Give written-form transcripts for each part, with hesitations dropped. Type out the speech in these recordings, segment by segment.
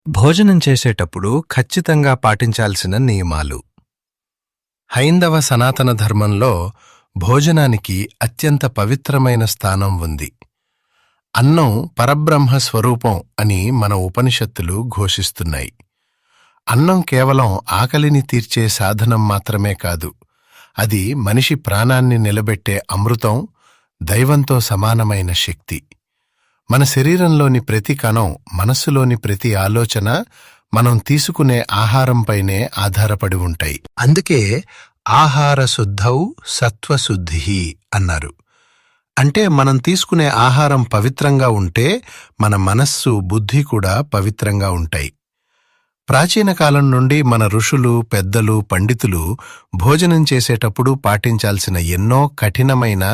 భోజనం చేసేటప్పుడు ఖచ్చితంగా పాటించాల్సిన నియమాలు. హైందవ సనాతన ధర్మంలో భోజనానికి అత్యంత పవిత్రమైన స్థానం ఉంది. అన్నం పరబ్రహ్మ స్వరూపం అని మన ఉపనిషత్తులు ఘోషిస్తున్నాయి. అన్నం కేవలం ఆకలిని తీర్చే సాధనం మాత్రమే కాదు, అది మనిషి ప్రాణాన్ని నిలబెట్టే అమృతం, దైవంతో సమానమైన శక్తి. మన శరీరంలోని ప్రతి కణం, మనస్సులోని ప్రతి ఆలోచన మనం తీసుకునే ఆహారంపైనే ఆధారపడి ఉంటాయి. అందుకే ఆహార శుద్ధౌ సత్వశుద్ధి అన్నారు. అంటే మనం తీసుకునే ఆహారం పవిత్రంగా ఉంటే మన మనస్సు, బుద్ధి కూడా పవిత్రంగా ఉంటాయి. ప్రాచీన కాలం నుండి మన ఋషులు, పెద్దలు, పండితులు భోజనం చేసేటప్పుడు పాటించాల్సిన ఎన్నో కఠినమైన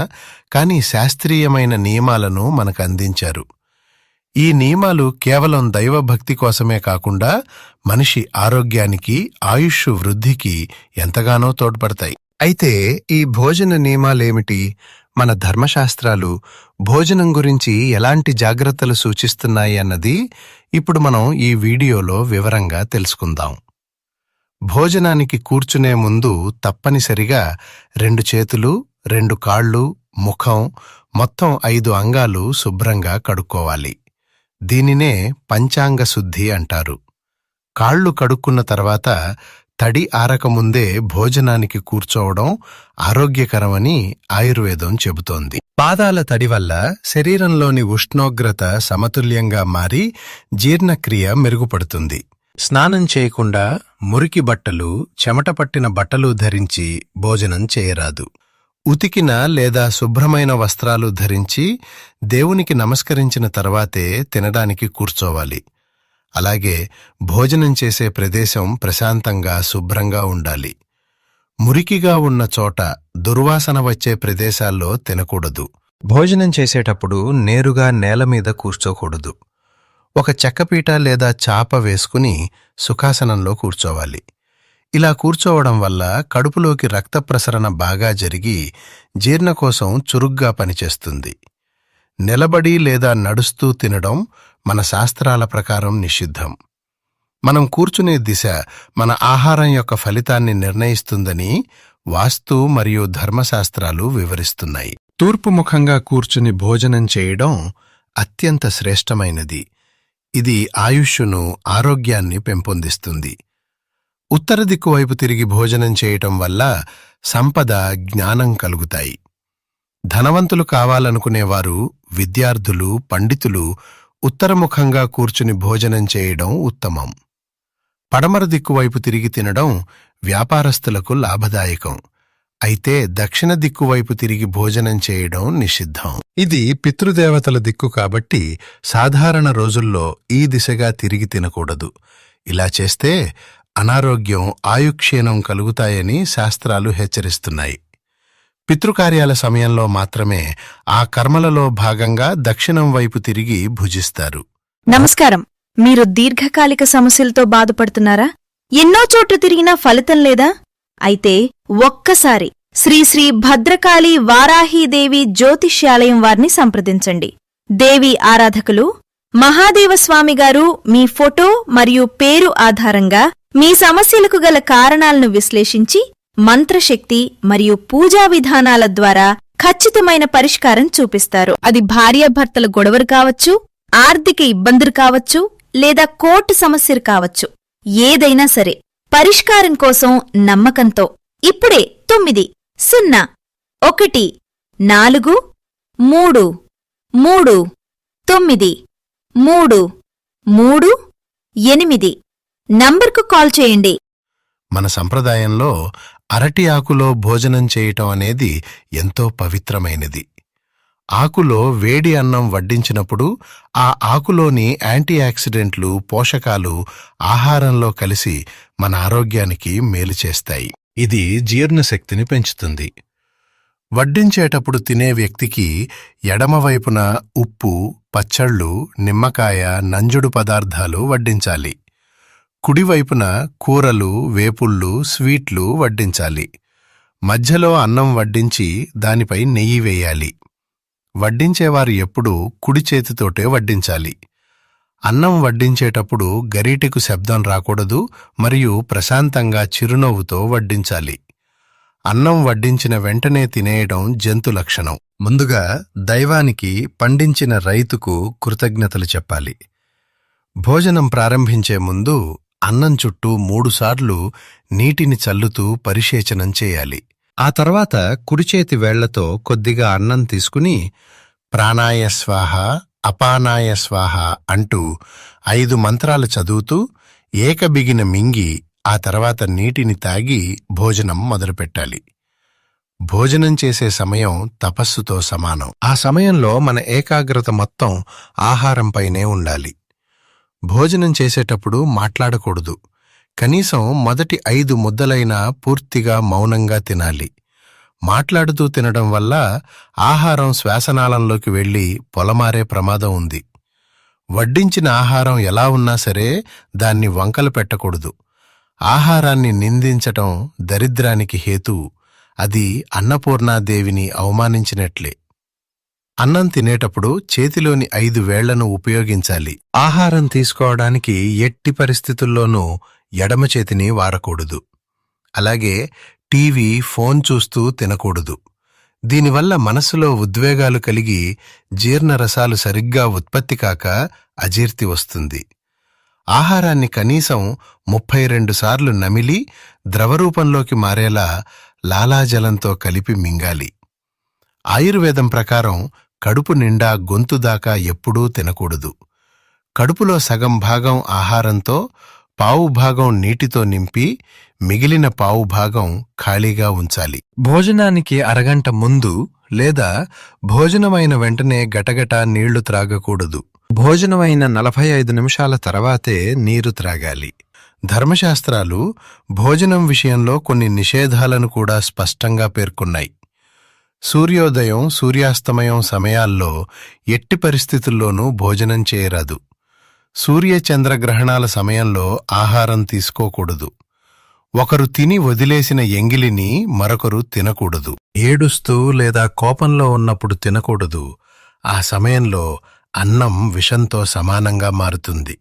కానీ శాస్త్రీయమైన నియమాలను మనకు అందించారు. ఈ నియమాలు కేవలం దైవభక్తి కోసమే కాకుండా మనిషి ఆరోగ్యానికి, ఆయుష్ వృద్ధికి ఎంతగానో తోడ్పడతాయి. అయితే ఈ భోజన నియమాలేమిటి? మన ధర్మశాస్త్రాలు భోజనం గురించి ఎలాంటి జాగ్రత్తలు సూచిస్తున్నాయి అన్నది ఇప్పుడు మనం ఈ వీడియోలో వివరంగా తెలుసుకుందాం. భోజనానికి కూర్చునే ముందు తప్పనిసరిగా 2 చేతులు, 2 కాళ్ళు, ముఖం, మొత్తం 5 అంగాలు శుభ్రంగా కడుక్కోవాలి. దీనినే పంచాంగ శుద్ధి అంటారు. కాళ్ళు కడుక్కున్న తర్వాత తడి ఆరకముందే భోజనానికి కూర్చోవడం ఆరోగ్యకరమని ఆయుర్వేదం చెబుతోంది. పాదాల తడి వల్ల శరీరంలోని ఉష్ణోగ్రత సమతుల్యంగా మారి జీర్ణక్రియ మెరుగుపడుతుంది. స్నానం చేయకుండా మురికి బట్టలు, చెమట పట్టిన బట్టలు ధరించి భోజనం చేయరాదు. ఉతికిన లేదా శుభ్రమైన వస్త్రాలు ధరించి దేవునికి నమస్కరించిన తర్వాతే తినడానికి కూర్చోవాలి. అలాగే భోజనం చేసే ప్రదేశం ప్రశాంతంగా, శుభ్రంగా ఉండాలి. మురికిగా ఉన్న చోట, దుర్వాసన వచ్చే ప్రదేశాల్లో తినకూడదు. భోజనం చేసేటప్పుడు నేరుగా నేల మీద కూర్చోకూడదు. ఒక చెక్కపీట లేదా చాప వేసుకుని సుఖాసనంలో కూర్చోవాలి. ఇలా కూర్చోవడం వల్ల కడుపులోకి రక్త ప్రసరణ బాగా జరిగి జీర్ణకోశం చురుగ్గా పనిచేస్తుంది. నిలబడి లేదా నడుస్తూ తినడం మన శాస్త్రాల ప్రకారం నిషిద్ధం. మనం కూర్చునే దిశ మన ఆహారం యొక్క ఫలితాన్ని నిర్ణయిస్తుందని వాస్తు మరియు ధర్మశాస్త్రాలు వివరిస్తున్నాయి. తూర్పుముఖంగా కూర్చుని భోజనం చేయడం అత్యంత శ్రేష్టమైనది. ఇది ఆయుష్ను, ఆరోగ్యాన్ని పెంపొందిస్తుంది. ఉత్తర దిక్కు వైపు తిరిగి భోజనం చేయటం వల్ల సంపద, జ్ఞానం కలుగుతాయి. ధనవంతులు కావాలనుకునేవారు, విద్యార్థులు, పండితులు ఉత్తరముఖంగా కూర్చుని భోజనం చేయడం ఉత్తమం. పడమర దిక్కువైపు తిరిగి తినడం వ్యాపారస్తులకు లాభదాయకం. అయితే దక్షిణ దిక్కువైపు తిరిగి భోజనం చేయడం నిషిద్ధం. ఇది పితృదేవతల దిక్కు కాబట్టి సాధారణ రోజుల్లో ఈ దిశగా తిరిగి తినకూడదు. ఇలా చేస్తే అనారోగ్యం, ఆయుక్షీణం కలుగుతాయని శాస్త్రాలు హెచ్చరిస్తున్నాయి. పితృకార్యాల సమయంలో మాత్రమే ఆ కర్మలలో భాగంగా దక్షిణం వైపు తిరిగి భుజిస్తారు. నమస్కారం. మీరు దీర్ఘకాలిక సమస్యలతో బాధపడుతున్నారా? ఎన్నో చోట్ల తిరిగినా ఫలితం లేదా? అయితే ఒక్కసారి శ్రీ శ్రీ భద్రకాళి వారాహీదేవి జ్యోతిష్యాలయం వారిని సంప్రదించండి. దేవి ఆరాధకులు మహాదేవస్వామిగారు మీ ఫోటో మరియు పేరు ఆధారంగా మీ సమస్యలకు గల కారణాలను విశ్లేషించి మంత్రశక్తి మరియు పూజా విధానాల ద్వారా ఖచ్చితమైన పరిష్కారం చూపిస్తారు. అది భార్యాభర్తల గొడవలు కావచ్చు, ఆర్థిక ఇబ్బందులు కావచ్చు, లేదా కోర్టు సమస్యలు కావచ్చు. ఏదైనా సరే పరిష్కారం కోసం నమ్మకంతో ఇప్పుడే 901433938 నంబర్కు కాల్ చేయండి. మన సంప్రదాయంలో అరటి ఆకులో భోజనం చేయటం అనేది ఎంతో పవిత్రమైనది. ఆకులో వేడి అన్నం వడ్డించినప్పుడు ఆ ఆకులోని యాంటీఆక్సిడెంట్లు, పోషకాలు ఆహారంలో కలిసి మన ఆరోగ్యానికి మేలు చేస్తాయి. ఇది జీర్ణశక్తిని పెంచుతుంది. వడ్డించేటప్పుడు తినే వ్యక్తికి ఎడమవైపున ఉప్పు, పచ్చళ్ళు, నిమ్మకాయ, నంజుడు పదార్థాలు వడ్డించాలి. కుడివైపున కూరలు, వేపుళ్ళు, స్వీట్లు వడ్డించాలి. మధ్యలో అన్నం వడ్డించి దానిపై నెయ్యి వేయాలి. వడ్డించేవారు ఎప్పుడూ కుడి చేతితోటే వడ్డించాలి. అన్నం వడ్డించేటప్పుడు గరిటెకు శబ్దం రాకూడదు మరియు ప్రశాంతంగా చిరునవ్వుతో వడ్డించాలి. అన్నం వడ్డించిన వెంటనే తినేయడం జంతు లక్షణం. ముందుగా దైవానికి, పండించిన రైతుకు కృతజ్ఞతలు చెప్పాలి. భోజనం ప్రారంభించే ముందు అన్నం చుట్టూ 3 సార్లు నీటిని చల్లుతూ పరిశేచనం చేయాలి. ఆ తర్వాత కుడిచేతి వేళ్లతో కొద్దిగా అన్నం తీసుకుని ప్రాణాయ స్వాహ, అపానాయ స్వాహ అంటూ 5 మంత్రాలు చదువుతూ ఏకబిగిన మింగి ఆ తర్వాత నీటిని తాగి భోజనం మొదలుపెట్టాలి. భోజనం చేసే సమయం తపస్సుతో సమానం. ఆ సమయంలో మన ఏకాగ్రత మొత్తం ఆహారంపైనే ఉండాలి. భోజనం చేసేటప్పుడు మాట్లాడకూడదు. కనీసం మొదటి 5 ముద్దలైనా పూర్తిగా మౌనంగా తినాలి. మాట్లాడుతూ తినడం వల్ల ఆహారం శ్వాసనాళంలోకి వెళ్లి పొలమారే ప్రమాదం ఉంది. వడ్డించిన ఆహారం ఎలా ఉన్నా సరే దాన్ని వంకలు పెట్టకూడదు. ఆహారాన్ని నిందించటం దరిద్రానికి హేతువు. అది అన్నపూర్ణాదేవిని అవమానించినట్లే. అన్నం తినేటప్పుడు చేతిలోని 5 వేళ్లను ఉపయోగించాలి. ఆహారం తీసుకోవడానికి ఎట్టి పరిస్థితుల్లోనూ ఎడమ చేతిని వాడకూడదు. అలాగే టీవీ, ఫోన్ చూస్తూ తినకూడదు. దీనివల్ల మనసులో ఉద్వేగాలు కలిగి జీర్ణరసాలు సరిగ్గా ఉత్పత్తి కాక అజీర్తి వస్తుంది. ఆహారాన్ని కనీసం 32 సార్లు నమిలి ద్రవరూపంలోకి మారేలా లాలాజలంతో కలిపి మింగాలి. ఆయుర్వేదం ప్రకారం కడుపు నిండా గొంతు దాకా ఎప్పుడూ తినకూడదు. కడుపులో సగం భాగం ఆహారంతో, పావు భాగం నీటితో నింపి మిగిలిన పావు భాగం ఖాళీగా ఉంచాలి. భోజనానికి అరగంట ముందు లేదా భోజనమైన వెంటనే గటగట నీళ్లు త్రాగకూడదు. భోజనమైన 45 నిమిషాల తర్వాతే నీరు త్రాగాలి. ధర్మశాస్త్రాలు భోజనం విషయంలో కొన్ని నిషేధాలను కూడా స్పష్టంగా పేర్కొన్నాయి. సూర్యోదయం, సూర్యాస్తమయం సమయాల్లో ఎట్టి పరిస్థితుల్లోనూ భోజనం చేయరాదు. సూర్యచంద్రగ్రహణాల సమయంలో ఆహారం తీసుకోకూడదు. ఒకరు తిని వదిలేసిన ఎంగిలిని మరొకరు తినకూడదు. ఏడుస్తూ లేదా కోపంలో ఉన్నప్పుడు తినకూడదు. ఆ సమయంలో అన్నం విషంతో సమానంగా మారుతుంది.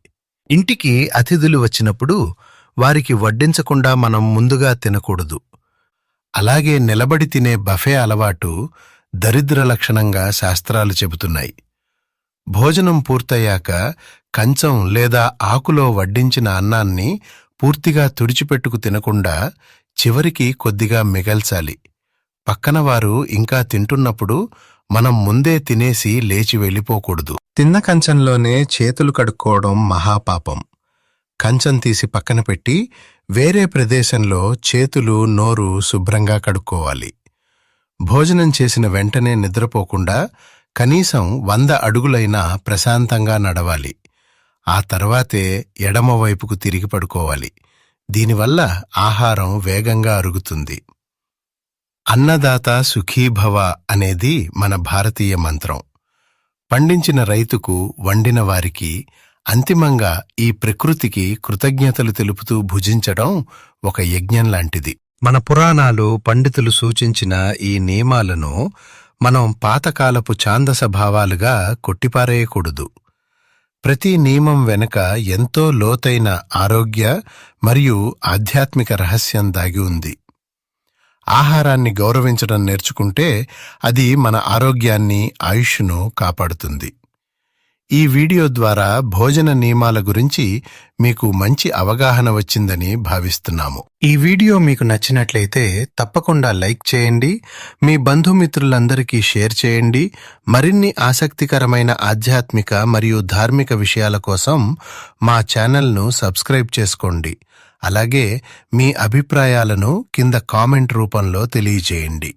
ఇంటికి అతిథులు వచ్చినప్పుడు వారికి వడ్డించకుండా మనం ముందుగా తినకూడదు. అలాగే నిలబడి తినే బఫే అలవాటు దరిద్ర లక్షణంగా శాస్త్రాలు చెబుతున్నాయి. భోజనం పూర్తయ్యాక కంచం లేదా ఆకులో వడ్డించిన అన్నాన్ని పూర్తిగా తుడిచిపెట్టుకు తినకుండా చివరికి కొద్దిగా మిగల్చాలి. పక్కనవారు ఇంకా తింటున్నప్పుడు మనం ముందే తినేసి లేచి వెళ్ళిపోకూడదు. తిన్న కంచంలోనే చేతులు కడుక్కోవడం మహాపాపం. కంచం తీసి పక్కన పెట్టి వేరే ప్రదేశంలో చేతులు, నోరు శుభ్రంగా కడుక్కోవాలి. భోజనం చేసిన వెంటనే నిద్రపోకుండా కనీసం 100 అడుగులైనా ప్రశాంతంగా నడవాలి. ఆ తర్వాతే ఎడమవైపుకు తిరిగి పడుకోవాలి. దీనివల్ల ఆహారం వేగంగా అరుగుతుంది. అన్నదాత సుఖీభవ అనేది మన భారతీయ మంత్రం. పండించిన రైతుకు, వండిన వారికి, అంతిమంగా ఈ ప్రకృతికి కృతజ్ఞతలు తెలుపుతూ భుజించడం ఒక యజ్ఞం లాంటిది. మన పురాణాలు, పండితులు సూచించిన ఈ నియమాలను మనం పాతకాలపు ఛాందస భావాలుగా కొట్టిపారేయకూడదు. ప్రతి నియమం వెనుక ఎంతో లోతైన ఆరోగ్య మరియు ఆధ్యాత్మిక రహస్యం దాగి ఉంది. ఆహారాన్ని గౌరవించడం నేర్చుకుంటే అది మన ఆరోగ్యాన్ని, ఆయుష్ను కాపాడుతుంది. ఈ వీడియో ద్వారా భోజన నియమాల గురించి మీకు మంచి అవగాహన వచ్చిందని భావిస్తున్నాము. ఈ వీడియో మీకు నచ్చినట్లయితే తప్పకుండా లైక్ చేయండి, మీ బంధుమిత్రులందరికీ షేర్ చేయండి. మరిన్ని ఆసక్తికరమైన ఆధ్యాత్మిక మరియు ధార్మిక విషయాల కోసం మా ఛానల్ను సబ్స్క్రైబ్ చేసుకోండి. అలాగే మీ అభిప్రాయాలను కింద కామెంట్ రూపంలో తెలియజేయండి.